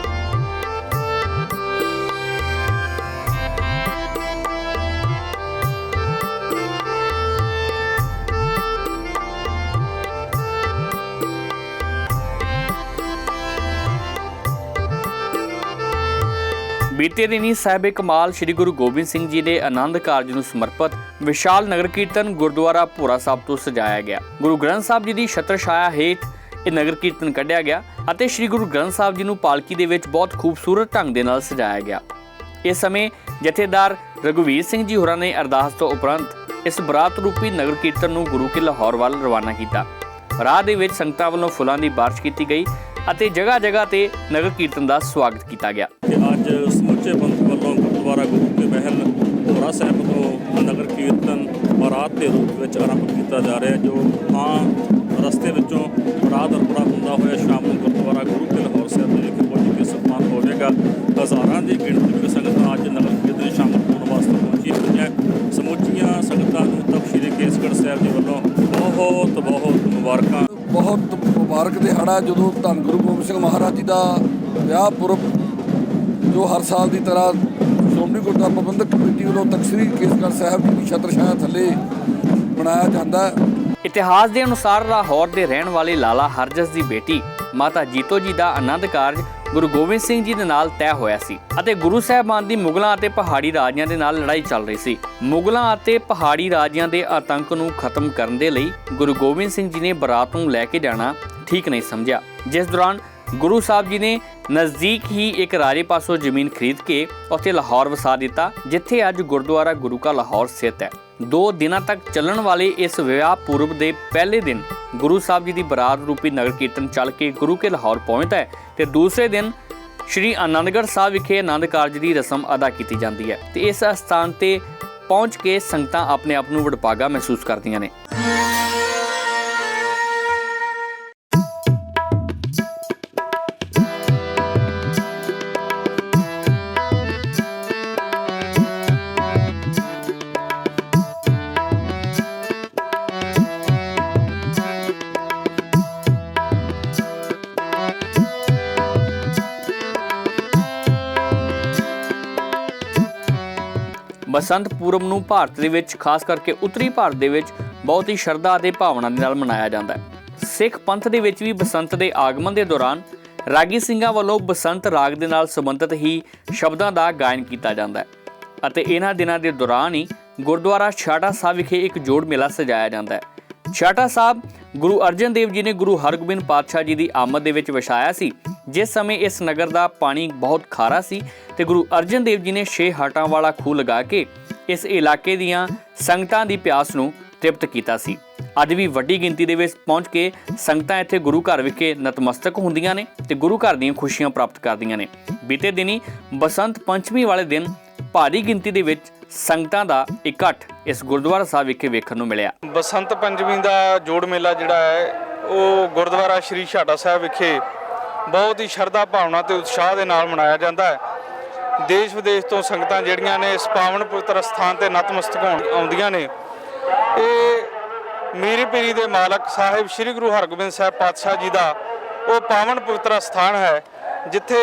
ਬੀਤੇ ਦਿਨੀ ਸਾਹਿਬ ਕਮਾਲ ਸ੍ਰੀ ਗੁਰੂ ਗੋਬਿੰਦ ਸਿੰਘ ਜੀ ਦੇ ਆਨੰਦ ਕਾਰਜ ਨੂੰ ਸਮਰਪਿਤ ਵਿਸ਼ਾਲ ਨਗਰ ਕੀਰਤਨ ਗੁਰਦੁਆਰਾ ਭੋਰਾ ਸਾਹਿਬ ਤੋਂ ਸਜਾਇਆ ਗਿਆ। ਗੁਰੂ ਗ੍ਰੰਥ ਸਾਹਿਬ ਜੀ ਦੀ ਛਤਰ ਛਾਇਆ ਹੇਠ ਇਹ ਨਗਰ ਕੀਰਤਨ ਕੱਢਿਆ ਗਿਆ ਅਤੇ ਸ੍ਰੀ ਗੁਰੂ ਗ੍ਰੰਥ ਸਾਹਿਬ ਜੀ ਨੂੰ ਪਾਲਕੀ ਦੇ ਵਿੱਚ ਬਹੁਤ ਖੂਬਸੂਰਤ ਢੰਗ ਦੇ ਨਾਲ ਸਜਾਇਆ ਗਿਆ। ਇਸ ਸਮੇਂ ਜਥੇਦਾਰ ਰਘੁਵੀਰ ਸਿੰਘ ਜੀ ਹੋਰਾਂ ਨੇ ਅਰਦਾਸ ਤੋਂ ਉਪਰੰਤ ਇਸ ਬਰਾਤ ਰੂਪੀ ਨਗਰ ਕੀਰਤਨ ਨੂੰ ਗੁਰੂ ਕੇ ਲਾਹੌਰ ਵੱਲ ਰਵਾਨਾ ਕੀਤਾ। ਰਾਹ ਦੇ ਵਿੱਚ ਸੰਗਤਾਂ ਵੱਲੋਂ ਫੁੱਲਾਂ ਦੀ ਬਾਰਿਸ਼ ਕੀਤੀ ਗਈ ਅਤੇ ਜਗ੍ਹਾ-ਜਗ੍ਹਾ ਤੇ ਨਗਰ ਕੀਰਤਨ ਦਾ ਸਵਾਗਤ ਕੀਤਾ ਗਿਆ। ਅੱਜ ਸਮੁੱਚੇ ਪੰਥ ਵੱਲੋਂ ਗੁਰਦੁਆਰਾ ਗੁਰੂ ਕੇ ਮਹਿਲ ਭੋਰਾ ਸਾਹਿਬ ਤੋਂ ਨਗਰ ਕੀਰਤਨ ਬਰਾਤ ਦੇ ਰੂਪ ਵਿੱਚ ਆਰੰਭ ਕੀਤਾ ਜਾ ਰਿਹਾ, ਜੋ ਰਸਤੇ ਵਿੱਚੋਂ ਬਰਾਤ ਅਰਪਣਾ ਹੁੰਦਾ ਹੋਇਆ ਸ਼ਾਮ ਨੂੰ ਗੁਰਦੁਆਰਾ ਗੁਰੂ ਕੇ ਲਾਹੌਰ ਸਾਹਿਬ ਦੇ ਵਿਖੇ ਪਹੁੰਚ ਕੇ ਸਨਮਾਨ ਹੋਵੇਗਾ। ਹਜ਼ਾਰਾਂ ਦੀ ਗਿਣਤੀ ਵਿੱਚ ਸੰਗਤਾਂ ਅੱਜ ਨਗਰ ਕੀਰਤਨ ਸ਼ਾਮਲ ਹੋਣ ਵਾਸਤੇ ਪਹੁੰਚੀਆਂ ਹੋਈਆਂ। ਸਮੁੱਚੀਆਂ ਸੰਗਤਾਂ ਨੂੰ ਤਖ਼ਤ ਸ੍ਰੀ ਕੇਸਗੜ੍ਹ ਸਾਹਿਬ ਜੀ ਵੱਲੋਂ ਬਹੁਤ ਬਹੁਤ ਮੁਬਾਰਕਾਂ। ਬਹੁਤ ਮੁਬਾਰਕ ਦਿਹਾੜਾ ਜਦੋਂ ਧੰਨ ਗੁਰੂ ਗੋਬਿੰਦ ਸਿੰਘ ਮਹਾਰਾਜ ਜੀ ਦਾ ਵਿਆਹ ਪੁਰਬ ਜੋ ਹਰ ਸਾਲ ਦੀ ਤਰ੍ਹਾਂ ਸ਼੍ਰੋਮਣੀ ਗੁਰਦੁਆਰਾ ਪ੍ਰਬੰਧਕ ਕਮੇਟੀ ਵੱਲੋਂ ਤਖ਼ਤ ਸ੍ਰੀ ਕੇਸਗੜ੍ਹ ਸਾਹਿਬ ਜੀ ਦੀ ਛਤਰ ਛਾਇਆ ਥੱਲੇ ਮਨਾਇਆ ਜਾਂਦਾ ਹੈ। ਇਤਿਹਾਸ ਦੇ ਅਨੁਸਾਰ ਲਾਹੌਰ ਦੇ ਰਹਿਣ ਵਾਲੇ ਲਾਲਾ ਹਰਜਸ ਦੀ ਬੇਟੀ ਮਾਤਾ ਜੀਤੋ ਜੀ ਦਾ ਆਨੰਦ ਕਾਰਜ ਗੁਰੂ ਗੋਬਿੰਦ ਸਿੰਘ ਜੀ ਦੇ ਨਾਲ ਤੈਅ ਹੋਇਆ ਸੀ ਅਤੇ ਗੁਰੂ ਸਾਹਿਬਾਨ ਦੀ ਮੁਗਲਾਂ ਅਤੇ ਪਹਾੜੀ ਰਾਜਿਆਂ ਦੇ ਨਾਲ ਲੜਾਈ ਚੱਲ ਰਹੀ ਸੀ। ਮੁਗਲਾਂ ਅਤੇ ਪਹਾੜੀ ਰਾਜਿਆਂ ਦੇ ਆਤੰਕ ਨੂੰ ਖਤਮ ਕਰਨ ਦੇ ਲਈ ਗੁਰੂ ਗੋਬਿੰਦ ਸਿੰਘ ਜੀ ਨੇ ਬਰਾਤ ਨੂੰ ਲੈ ਕੇ ਜਾਣਾ ਠੀਕ ਨਹੀਂ ਸਮਝਿਆ, ਜਿਸ ਦੌਰਾਨ ਗੁਰੂ ਸਾਹਿਬ ਜੀ ਨੇ ਨਜ਼ਦੀਕ ਹੀ ਇੱਕ ਰਾਜੇ ਪਾਸੋਂ ਜ਼ਮੀਨ ਖਰੀਦ ਕੇ ਉੱਥੇ ਲਾਹੌਰ ਵਸਾ ਦਿੱਤਾ, ਜਿੱਥੇ ਅੱਜ ਗੁਰਦੁਆਰਾ ਗੁਰੂ ਕਾ ਲਾਹੌਰ ਸਥਿਤ ਹੈ। 2 ਦਿਨਾਂ ਤੱਕ ਚੱਲਣ ਵਾਲੇ ਇਸ ਵਿਆਹ ਪੂਰਬ ਦੇ ਪਹਿਲੇ ਦਿਨ ਗੁਰੂ ਸਾਹਿਬ ਜੀ ਦੀ ਬਰਾਤ ਰੂਪੀ ਨਗਰ ਕੀਰਤਨ ਚੱਲ ਕੇ ਗੁਰੂ ਕੇ ਲਾਹੌਰ ਪਹੁੰਚਦਾ ਹੈ ਤੇ ਦੂਸਰੇ ਦਿਨ ਸ਼੍ਰੀ ਆਨੰਦਗੜ੍ਹ ਸਾਹਿਬ ਵਿਖੇ ਆਨੰਦ ਕਾਰਜ ਦੀ ਰਸਮ ਅਦਾ ਕੀਤੀ ਜਾਂਦੀ ਹੈ ਤੇ ਇਸ ਸਥਾਨ ਤੇ ਪਹੁੰਚ ਕੇ ਸੰਗਤਾਂ ਆਪਣੇ ਆਪ ਨੂੰ ਵਡਭਾਗਾ ਮਹਿਸੂਸ ਕਰਦੀਆਂ ਨੇ। ਬਸੰਤ ਪੁਰਬ ਨੂੰ ਭਾਰਤ ਦੇ ਵਿੱਚ ਖਾਸ ਕਰਕੇ ਉੱਤਰੀ ਭਾਰਤ ਦੇ ਵਿੱਚ ਬਹੁਤ ਹੀ ਸ਼ਰਧਾ ਅਤੇ ਭਾਵਨਾ ਦੇ ਨਾਲ ਮਨਾਇਆ ਜਾਂਦਾ ਹੈ। ਸਿੱਖ ਪੰਥ ਦੇ ਵਿੱਚ ਵੀ ਬਸੰਤ ਦੇ ਆਗਮਨ ਦੇ ਦੌਰਾਨ ਰਾਗੀ ਸਿੰਘਾਂ ਵੱਲੋਂ ਬਸੰਤ ਰਾਗ ਦੇ ਨਾਲ ਸੰਬੰਧਿਤ ਹੀ ਸ਼ਬਦਾਂ ਦਾ ਗਾਇਨ ਕੀਤਾ ਜਾਂਦਾ ਹੈ ਅਤੇ ਇਹਨਾਂ ਦਿਨਾਂ ਦੇ ਦੌਰਾਨ ਹੀ ਗੁਰਦੁਆਰਾ ਛਾਟਾ ਸਾਹਿਬ ਵਿਖੇ ਇੱਕ ਜੋੜ ਮੇਲਾ ਸਜਾਇਆ ਜਾਂਦਾ ਹੈ। ਛਾਟਾ ਸਾਹਿਬ ਗੁਰੂ ਅਰਜਨ ਦੇਵ ਜੀ ਨੇ ਗੁਰੂ ਹਰਗੋਬਿੰਦ ਪਾਤਸ਼ਾਹ ਜੀ ਦੀ ਆਮਦ ਦੇ ਵਿੱਚ ਵਸਾਇਆ ਸੀ, ਜਿਸ ਸਮੇਂ ਇਸ ਨਗਰ ਦਾ ਪਾਣੀ ਬਹੁਤ ਖਾਰਾ ਸੀ ਤੇ ਗੁਰੂ ਅਰਜਨ ਦੇਵ ਜੀ ਨੇ 6 ਹਾਟਾਂ ਵਾਲਾ ਖੂਹ ਲਗਾ ਕੇ ਇਸ ਇਲਾਕੇ ਦੀਆਂ ਸੰਗਤਾਂ ਦੀ ਪਿਆਸ ਨੂੰ ਤ੍ਰਿਪਤ ਕੀਤਾ ਸੀ। ਅੱਜ ਵੀ ਵੱਡੀ ਗਿਣਤੀ ਦੇ ਵਿੱਚ ਪਹੁੰਚ ਕੇ ਸੰਗਤਾਂ ਇੱਥੇ ਗੁਰੂ ਘਰ ਵਿਖੇ ਨਤਮਸਤਕ ਹੁੰਦੀਆਂ ਨੇ ਤੇ ਗੁਰੂ ਘਰ ਦੀਆਂ ਖੁਸ਼ੀਆਂ ਪ੍ਰਾਪਤ ਕਰਦੀਆਂ ਨੇ। ਬੀਤੇ ਦਿਨੀ ਬਸੰਤ ਪੰਚਮੀ ਵਾਲੇ ਦਿਨ ਭਾਰੀ ਗਿਣਤੀ ਦੇ ਵਿੱਚ ਸੰਗਤਾਂ ਦਾ ਇਕੱਠ ਇਸ ਗੁਰਦੁਆਰਾ ਸਾਹਿਬ ਵਿਖੇ ਵੇਖਣ ਨੂੰ ਮਿਲਿਆ। ਬਸੰਤ ਪੰਚਮੀ ਦਾ ਜੋੜ ਮੇਲਾ ਜਿਹੜਾ ਹੈ ਉਹ ਗੁਰਦੁਆਰਾ ਸ਼੍ਰੀ ਛਾਟਾ ਸਾਹਿਬ ਵਿਖੇ ਬਹੁਤ ਹੀ ਸ਼ਰਧਾ ਭਾਵਨਾ ਤੇ ਉਤਸ਼ਾਹ ਦੇ ਨਾਲ ਮਨਾਇਆ ਜਾਂਦਾ ਹੈ। ਦੇਸ਼ ਵਿਦੇਸ਼ ਤੋਂ ਸੰਗਤਾਂ ਜਿਹੜੀਆਂ ਨੇ ਇਸ ਪਾਵਨ ਪਵਿੱਤਰ ਸਥਾਨ ਤੇ ਨਤਮਸਤਕ ਆਉਂਦੀਆਂ ਨੇ। ਇਹ ਮੀਰੀ ਪੀਰੀ ਦੇ ਮਾਲਕ ਸਾਹਿਬ ਸ੍ਰੀ ਗੁਰੂ ਹਰਗੋਬਿੰਦ ਸਾਹਿਬ ਪਾਤਸ਼ਾਹ ਜੀ ਦਾ ਉਹ ਪਾਵਨ ਪਵਿੱਤਰ ਸਥਾਨ ਹੈ, ਜਿੱਥੇ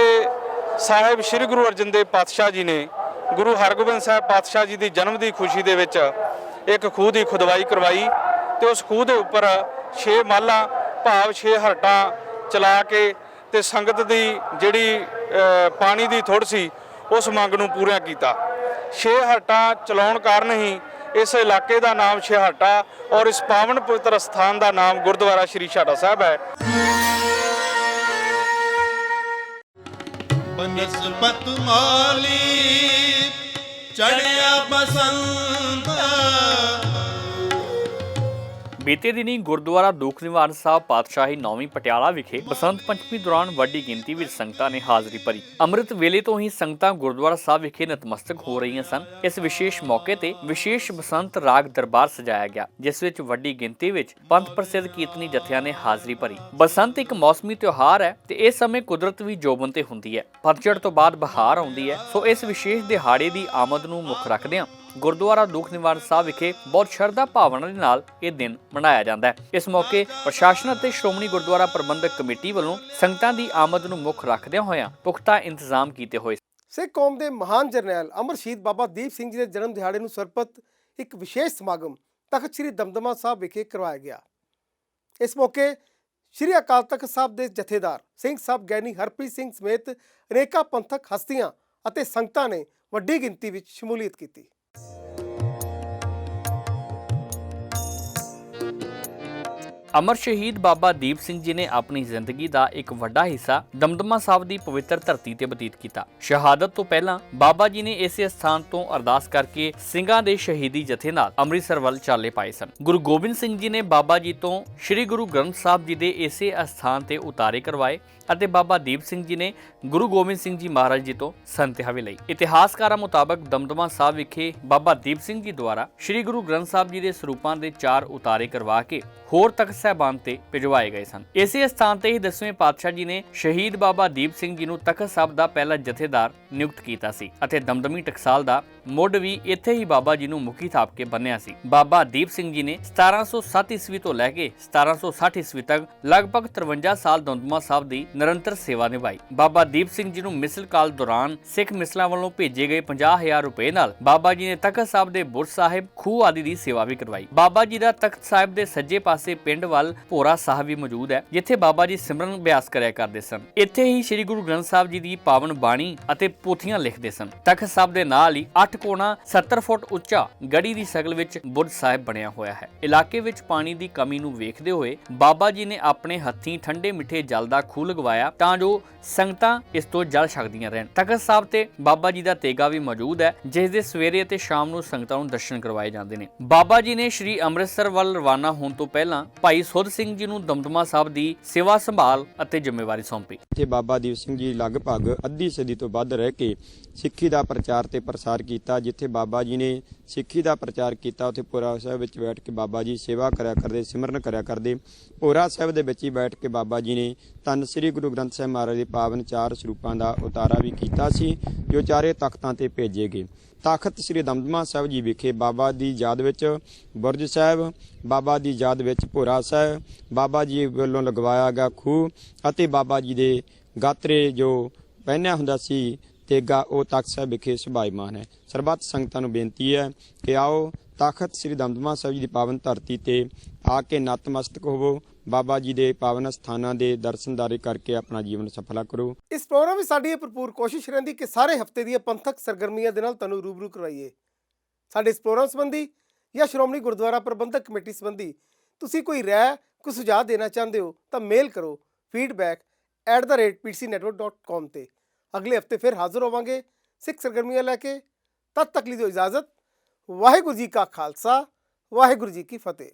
ਸਾਹਿਬ ਸ੍ਰੀ ਗੁਰੂ ਅਰਜਨ ਦੇਵ ਪਾਤਸ਼ਾਹ ਜੀ ਨੇ ਗੁਰੂ ਹਰਗੋਬਿੰਦ ਸਾਹਿਬ ਪਾਤਸ਼ਾਹ ਜੀ ਦੀ ਜਨਮ ਦੀ ਖੁਸ਼ੀ ਦੇ ਵਿੱਚ ਇੱਕ ਖੂਹ ਦੀ ਖੁਦਵਾਈ ਕਰਵਾਈ ਤੇ ਉਸ ਖੂਹ ਦੇ ਉੱਪਰ 6 ਮਾਲਾਂ ਭਾਵ 6 ਹਰਟਾਂ ਚਲਾ ਕੇ ਤੇ ਸੰਗਤ ਦੀ ਜਿਹੜੀ ਪਾਣੀ ਦੀ ਥੁੜ ਸੀ ਉਸ ਮੰਗ ਨੂੰ ਪੂਰਾ ਕੀਤਾ। ਛੇਹਰਟਾ ਚਲਾਉਣ ਕਾਰਨ ਹੀ ਇਸ ਇਲਾਕੇ ਦਾ ਨਾਮ ਛੇਹਰਟਾ ਔਰ ਇਸ ਪਾਵਨ ਪਵਿੱਤਰ ਸਥਾਨ ਦਾ ਨਾਮ ਗੁਰਦੁਆਰਾ ਸ਼੍ਰੀ ਛਾਟਾ ਸਾਹਿਬ ਹੈ। ਬਨਸਪਤ ਮਾਲੀ ਚੜਿਆ ਬਸੰਤ। ਬੀਤੇ ਦਿਨੀ ਗੁਰਦੁਆਰਾ ਦੁੱਖ ਨਿਵਾਰਨ ਸਾਹਿਬ ਪਾਤਸ਼ਾਹੀ 9ਵੀਂ ਪਟਿਆਲਾ ਵਿਖੇ ਬਸੰਤ ਪੰਚਮੀ ਦੌਰਾਨ ਵੱਡੀ ਗਿਣਤੀ ਵਿੱਚ ਸੰਗਤਾਂ ਨੇ ਹਾਜ਼ਰੀ ਭਰੀ। ਅੰਮ੍ਰਿਤ ਵੇਲੇ ਤੋਂ ਹੀ ਸੰਗਤਾਂ ਗੁਰਦੁਆਰਾ ਸਾਹਿਬ ਵਿਖੇ ਨਤਮਸਤਕ ਹੋ ਰਹੀਆਂ ਸਨ। ਇਸ ਵਿਸ਼ੇਸ਼ ਮੌਕੇ ਤੇ ਵਿਸ਼ੇਸ਼ ਬਸੰਤ ਰਾਗ ਦਰਬਾਰ ਸਜਾਇਆ ਗਿਆ, ਜਿਸ ਵਿੱਚ ਵੱਡੀ ਗਿਣਤੀ ਵਿੱਚ ਪੰਥ ਪ੍ਰਸਿੱਧ ਕੀਰਤਨੀ ਜਥਿਆਂ ਨੇ ਹਾਜ਼ਰੀ ਭਰੀ। ਬਸੰਤ ਇੱਕ ਮੌਸਮੀ ਤਿਉਹਾਰ ਹੈ ਤੇ ਇਸ ਸਮੇਂ ਕੁਦਰਤ ਵੀ ਜੋਬਨ ਤੇ ਹੁੰਦੀ ਹੈ। ਪਤਝੜ ਤੋਂ ਬਾਅਦ ਬਹਾਰ ਆਉਂਦੀ ਹੈ, ਸੋ ਇਸ ਵਿਸ਼ੇਸ਼ ਦਿਹਾੜੇ ਦੀ ਆਮਦ ਨੂੰ ਮੁੱਖ ਰੱਖਦਿਆਂ ਗੁਰਦੁਆਰਾ ਦੁੱਖ ਨਿਵਾਰਨ ਸਾਹਿਬ ਵਿਖੇ ਬਹੁਤ ਸ਼ਰਧਾ ਭਾਵਨਾ ਦੇ ਨਾਲ ਇਹ ਦਿਨ ਮਨਾਇਆ ਜਾਂਦਾ ਹੈ। ਇਸ ਮੌਕੇ ਪ੍ਰਸ਼ਾਸਨ ਅਤੇ ਸ਼੍ਰੋਮਣੀ ਗੁਰਦੁਆਰਾ ਪ੍ਰਬੰਧਕ ਕਮੇਟੀ ਵੱਲੋਂ ਸੰਗਤਾਂ ਦੀ ਆਮਦ ਨੂੰ ਮੁੱਖ ਰੱਖਦਿਆਂ ਹੋਇਆਂ ਪੁਖਤਾ ਇੰਤਜ਼ਾਮ ਕੀਤੇ ਹੋਏ। ਸਿੱਖ ਕੌਮ ਦੇ ਮਹਾਨ ਜਰਨੈਲ ਅਮਰ ਸ਼ਹੀਦ ਬਾਬਾ ਦੀਪ ਸਿੰਘ ਜੀ ਦੇ ਜਨਮ ਦਿਹਾੜੇ ਨੂੰ ਸਮਰਪਿਤ ਇੱਕ ਵਿਸ਼ੇਸ਼ ਸਮਾਗਮ ਤਖਤ ਸ੍ਰੀ ਦਮਦਮਾ ਸਾਹਿਬ ਵਿਖੇ ਕਰਵਾਇਆ ਗਿਆ। ਇਸ ਮੌਕੇ ਸ੍ਰੀ ਅਕਾਲ ਤਖਤ ਸਾਹਿਬ ਦੇ ਜਥੇਦਾਰ ਸਿੰਘ ਸਾਹਿਬ ਗਿਆਨੀ ਹਰਪ੍ਰੀਤ ਸਿੰਘ ਸਮੇਤ ਅਨੇਕਾਂ ਪੰਥਕ ਹਸਤੀਆਂ ਅਤੇ ਸੰਗਤਾਂ ਨੇ ਵੱਡੀ ਗਿਣਤੀ ਵਿੱਚ ਸ਼ਮੂਲੀਅਤ ਕੀਤੀ। ਅਮਰ ਸ਼ਹੀਦ ਬਾਬਾ ਦੀਪ ਸਿੰਘ ਜੀ ਨੇ ਆਪਣੀ ਜ਼ਿੰਦਗੀ ਦਾ ਇੱਕ ਵੱਡਾ ਹਿੱਸਾ ਦਮਦਮਾ ਸਾਹਿਬ ਦੀ ਪਵਿੱਤਰ ਧਰਤੀ ਤੇ ਬਤੀਤ ਕੀਤਾ। ਸ਼ਹਾਦਤ ਤੋਂ ਪਹਿਲਾਂ ਬਾਬਾ ਜੀ ਨੇ ਇਸੇ ਸਥਾਨ ਤੋਂ ਅਰਦਾਸ ਕਰਕੇ ਸਿੰਘਾਂ ਦੇ ਸ਼ਹੀਦੀ ਜਥੇ ਨਾਲ ਅੰਮ੍ਰਿਤਸਰ ਵੱਲ ਚਾਲੇ ਪਾਏ ਸਨ। ਗੁਰੂ ਗੋਬਿੰਦ ਸਿੰਘ ਜੀ ਨੇ ਬਾਬਾ ਜੀ ਤੋਂ ਸ੍ਰੀ ਗੁਰੂ ਗ੍ਰੰਥ ਸਾਹਿਬ ਜੀ ਦੇ ਇਸੇ ਅਸਥਾਨ ਤੇ ਉਤਾਰੇ ਕਰਵਾਏ ਅਤੇ ਬਾਬਾ ਦੀਪ ਸਿੰਘ ਜੀ ਨੇ ਗੁਰੂ ਗੋਬਿੰਦ ਸਿੰਘ ਜੀ ਮਹਾਰਾਜ ਜੀ ਤੋਂ ਸੰਤਿਹਾਵੇ ਲਈ। ਇਤਿਹਾਸਕਾਰਾਂ ਮੁਤਾਬਕ ਦਮਦਮਾ ਸਾਹਿਬ ਵਿਖੇ ਬਾਬਾ ਦੀਪ ਸਿੰਘ ਜੀ ਦੁਆਰਾ ਸ੍ਰੀ ਗੁਰੂ ਗ੍ਰੰਥ ਸਾਹਿਬ ਜੀ ਦੇ ਸਰੂਪਾਂ ਦੇ 4 ਉਤਾਰੇ ਕਰਵਾ ਕੇ ਹੋਰ ਤਖਤ ਸਾਹਿਬਾਨ ਤੇ ਭਿਜਵਾਏ ਗਏ ਸਨ। ਇਸੇ ਸਥਾਨ ਤੇ ਹੀ 10ਵੇਂ ਪਾਤਸ਼ਾਹ ਜੀ ਨੇ ਸ਼ਹੀਦ ਬਾਬਾ ਦੀਪ ਸਿੰਘ ਜੀ ਨੂੰ ਤਖਤ ਸਾਹਿਬ ਦਾ ਪਹਿਲਾ ਜਥੇਦਾਰ ਨਿਯੁਕਤ ਕੀਤਾ ਸੀ ਅਤੇ ਦਮਦਮੀ ਟਕਸਾਲ ਦਾ ਮੁੱਢ ਵੀ ਇੱਥੇ ਹੀ ਬਾਬਾ ਜੀ ਨੂੰ ਮੁਖੀ ਥਾਪ ਕੇ ਬੰਨਿਆ ਸੀ। ਬਾਬਾ ਦੀਪ ਸਿੰਘ ਜੀ ਨੇ 1707 ਈਸਵੀ ਤੋਂ ਲੈ ਕੇ 1760 ਈਸਵੀ ਤੱਕ ਲਗਭਗ 53 ਸਾਲ ਦਮਦਮਾ ਸਾਹਿਬ ਦੀ ਨਿਰੰਤਰ ਸੇਵਾ ਨਿਭਾਈ। ਬਾਬਾ ਦੀਪ ਸਿੰਘ ਜੀ ਨੂੰ ਮਿਸਲ ਕਾਲ ਦੌਰਾਨ ਸਿੱਖ ਮਿਸਲਾਂ ਵੱਲੋਂ ਭੇਜੇ ਗਏ 50,000 ਰੁਪਏ ਨਾਲ ਬਾਬਾ ਜੀ ਨੇ ਤਖਤ ਸਾਹਿਬ ਦੇ ਬੁਰਜ ਸਾਹਿਬ ਖੂਹ ਆਦਿ ਦੀ ਸੇਵਾ ਵੀ ਕਰਵਾਈ। ਬਾਬਾ ਜੀ ਦਾ ਤਖਤ ਸਾਹਿਬ ਦੇ ਸੱਜੇ ਪਾਸੇ ਪਿੰਡ ਵੱਲ ਭੋਰਾ ਸਾਹਿਬ ਵੀ ਮੌਜੂਦ ਹੈ, ਜਿੱਥੇ ਬਾਬਾ ਜੀ ਸਿਮਰਨ ਅਭਿਆਸ ਕਰਿਆ ਕਰਦੇ ਸਨ। ਇੱਥੇ ਹੀ ਸ੍ਰੀ ਗੁਰੂ ਗ੍ਰੰਥ ਸਾਹਿਬ ਜੀ ਦੀ ਪਾਵਨ ਬਾਣੀ ਅਤੇ ਪੋਥੀਆਂ ਲਿਖਦੇ ਸਨ। ਤਖਤ ਸਾਹਿਬ ਦੇ ਨਾਲ ਹੀ 8 ਕੋਣਾ 70 ਫੁੱਟ ਉੱਚਾ ਗੜੀ ਦੀ ਸ਼ਕਲ ਵਿੱਚ ਬੁਰਜ ਸਾਹਿਬ ਬਣਿਆ ਹੋਇਆ ਹੈ। ਇਲਾਕੇ ਵਿੱਚ ਪਾਣੀ ਦੀ ਕਮੀ ਨੂੰ ਵੇਖਦੇ ਹੋਏ ਬਾਬਾ ਜੀ ਨੇ ਆਪਣੇ ਹੱਥੀਂ ਠੰਡੇ ਮਿੱਠੇ ਜਲ ਦਾ ਖੂਹ ਲਗਵਾਇਆ ਤਾਂ ਜੋ ਸੰਗਤਾਂ ਇਸ ਤੋਂ ਜਲ ਛਕਦੀਆਂ ਰਹਿਣ। ਤਖਤ ਸਾਹਿਬ ਤੇ ਬਾਬਾ ਜੀ ਦਾ ਤੇਗਾ ਵੀ ਮੌਜੂਦ ਹੈ, ਜਿਸ ਦੇ ਸਵੇਰੇ ਅਤੇ ਸ਼ਾਮ ਨੂੰ ਸੰਗਤਾਂ ਨੂੰ ਦਰਸ਼ਨ ਕਰਵਾਏ ਜਾਂਦੇ ਨੇ। ਬਾਬਾ ਜੀ ਨੇ ਸ਼੍ਰੀ ਅੰਮ੍ਰਿਤਸਰ ਵੱਲ ਰਵਾਨਾ ਹੋਣ ਤੋਂ ਪਹਿਲਾਂ ਭਾਈ ਸੁੱਧ ਸਿੰਘ ਜੀ ਨੂੰ ਦਮਦਮਾ ਸਾਹਿਬ ਦੀ ਸੇਵਾ ਸੰਭਾਲ ਅਤੇ ਜ਼ਿੰਮੇਵਾਰੀ ਸੌਂਪੀ। ਇੱਥੇ ਬਾਬਾ ਦੀਪ ਸਿੰਘ ਜੀ ਲਗਭਗ ਅੱਧੀ ਸਦੀ ਤੋਂ ਵੱਧ ਰਹਿ ਕੇ ਸਿੱਖੀ ਦਾ ਪ੍ਰਚਾਰ ਤੇ ਪ੍ਰਸਾਰ ਕੀਤਾ। ਜਿੱਥੇ ਬਾਬਾ ਜੀ ਨੇ ਸਿੱਖੀ ਦਾ ਪ੍ਰਚਾਰ ਕੀਤਾ, ਉੱਥੇ ਭੋਰਾ ਸਾਹਿਬ ਵਿੱਚ ਬੈਠ ਕੇ ਬਾਬਾ ਜੀ ਸੇਵਾ ਕਰਿਆ ਕਰਦੇ, ਸਿਮਰਨ ਕਰਿਆ ਕਰਦੇ। ਭੋਰਾ ਸਾਹਿਬ ਦੇ ਵਿੱਚ ਹੀ ਬੈਠ ਕੇ ਬਾਬਾ ਜੀ ਨੇ ਧੰਨ ਸ੍ਰੀ ਗੁਰੂ ਗ੍ਰੰਥ ਸਾਹਿਬ ਮਹਾਰਾਜ ਦੇ ਪਾਵਨ 4 ਸਰੂਪਾਂ ਦਾ ਉਤਾਰਾ ਵੀ ਕੀਤਾ ਸੀ, ਜੋ ਚਾਰੇ ਤਖਤਾਂ ਤੇ ਭੇਜੇ ਗਏ। ਤਖਤ ਸ੍ਰੀ ਦਮਦਮਾ ਸਾਹਿਬ ਜੀ ਵਿਖੇ ਬਾਬਾ ਦੀ ਯਾਦ ਵਿੱਚ ਬੁਰਜ ਸਾਹਿਬ, ਬਾਬਾ ਦੀ ਯਾਦ ਵਿੱਚ ਭੋਰਾ ਸਾਹਿਬ, ਬਾਬਾ ਜੀ ਵੱਲੋਂ ਲਗਵਾਇਆ ਗਿਆ ਖੂਹ ਅਤੇ ਬਾਬਾ ਜੀ ਦੇ ਗਾਤਰੇ ਜੋ ਪਹਿਨਿਆ ਹੁੰਦਾ ਸੀ ਤੇਗਾ, ਉਹ ਤਖਤ ਸਾਹਿਬ ਵਿਖੇ ਸੁਭਾਈਮਾਨ ਹੈ। ਸਰਬੱਤ ਸੰਗਤਾਂ ਨੂੰ ਬੇਨਤੀ ਹੈ ਕਿ ਆਓ ਤਖਤ ਸ੍ਰੀ ਦਮਦਮਾ ਸਾਹਿਬ ਜੀ ਦੀ ਪਾਵਨ ਧਰਤੀ ਤੇ ਆ ਕੇ ਨਤਮਸਤਕ ਹੋਵੋ, ਬਾਬਾ ਜੀ ਦੇ ਪਾਵਨ ਸਥਾਨਾਂ ਦੇ ਦਰਸ਼ਨਦਾਰੀ ਕਰਕੇ ਆਪਣਾ ਜੀਵਨ ਸਫਲਾ ਕਰੋ। ਇਸ ਪ੍ਰੋਗਰਾਮ ਵਿੱਚ ਸਾਡੀ ਇਹ ਭਰਪੂਰ ਕੋਸ਼ਿਸ਼ ਰਹਿੰਦੀ ਕਿ ਸਾਰੇ ਹਫ਼ਤੇ ਦੀਆਂ ਪੰਥਕ ਸਰਗਰਮੀਆਂ ਦੇ ਨਾਲ ਤੁਹਾਨੂੰ ਰੂਬਰੂ ਕਰਵਾਈਏ। ਸਾਡੇ ਇਸ ਪ੍ਰੋਗਰਾਮ ਸੰਬੰਧੀ ਜਾਂ ਸ਼੍ਰੋਮਣੀ ਗੁਰਦੁਆਰਾ ਪ੍ਰਬੰਧਕ ਕਮੇਟੀ ਸੰਬੰਧੀ ਤੁਸੀਂ ਕੋਈ ਰਾਏ, ਕੋਈ ਸੁਝਾਅ ਦੇਣਾ ਚਾਹੁੰਦੇ ਹੋ ਤਾਂ ਮੇਲ ਕਰੋ feedback@ptcnetwork.com ਤੇ। ਅਗਲੇ ਹਫ਼ਤੇ ਫਿਰ ਹਾਜ਼ਰ ਹੋਵਾਂਗੇ ਸਿੱਖ ਸਰਗਰਮੀਆਂ ਲੈ ਕੇ। ਤਦ ਤੱਕ ਲਈ ਦਿਓ ਇਜਾਜ਼ਤ। ਵਾਹਿਗੁਰੂ ਜੀ ਕਾ ਖਾਲਸਾ, ਵਾਹਿਗੁਰੂ ਜੀ ਕੀ ਫਤਿਹ।